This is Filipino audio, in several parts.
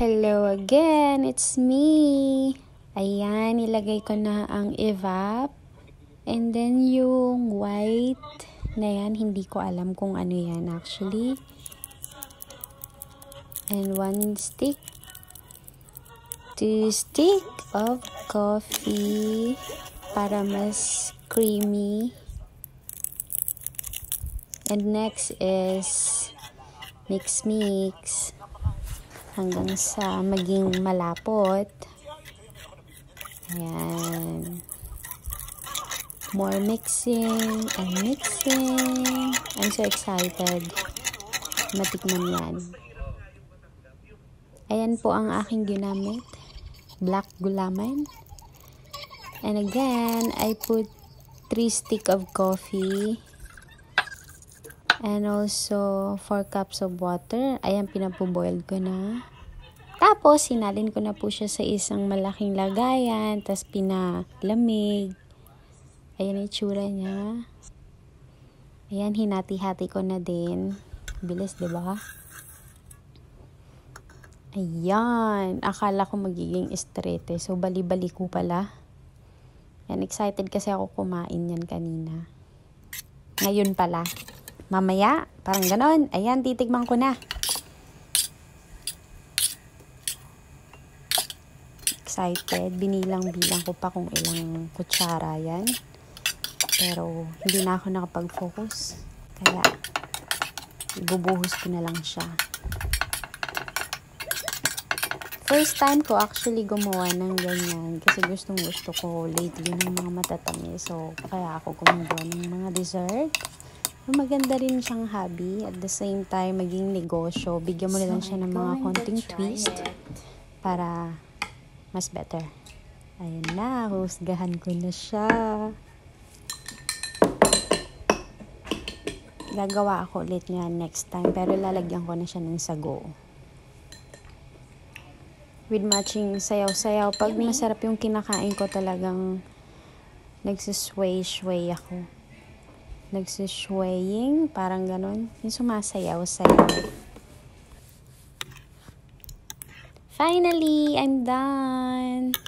Hello again, it's me. Ayan, nilagay ko na ang evap. And then yung white na yan, hindi ko alam kung ano yan actually. And 1 stick. 2 stick of coffee para mas creamy. And next is mix hanggang sa maging malapot. Ayan. More mixing and mixing. I'm so excited matikman yan. Ayan po ang aking ginamit. Black gulaman. And again, I put 3 stick of coffee. And also 4 cups of water. Ayan, pinapo-boil ko na. Tapos, sinalin ko na po siya sa isang malaking lagayan. Tapos, pinalamig. Ayan yung itsura niya. Ayan, hinati-hati ko na din. Bilis, diba? Ayan. Akala ko magiging estrete. So, bali-bali ko pala. Ayan, excited kasi ako kumain yan kanina. Ngayon pala. Mamaya, parang ganon. Ayan, titikman ko na. Excited. Binilang-bilang ko pa kung ilang kutsara yan. Pero, hindi na ako nakapag-focus. Kaya, ibubuhos ko na lang siya. First time ko actually gumawa ng ganyan. Kasi gustong-gusto ko lately ng mga matatamis. So, kaya ako gumagawa ng mga dessert. Maganda rin siyang hobby. At the same time, maging negosyo. Bigyan mo na lang siya ng mga konting twist para mas better. Ayun na, husgahan ko na siya. Gagawa ako ulit niya next time. Pero lalagyan ko na siya ng sago. With matching sayaw-sayaw. Pag masarap yung kinakain ko, talagang nagsisway-sway ako. Nagsiswaying, parang ganon. Yung sumasayaw-sayaw. Finally, I'm done.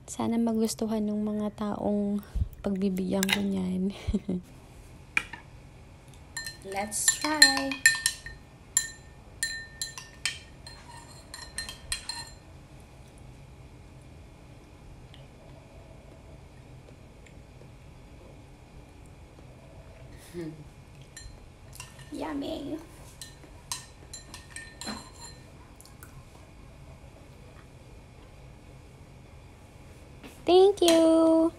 Sana magustuhan ng mga taong pagbibigyan ko niyan. Let's try. Yummy. Thank you.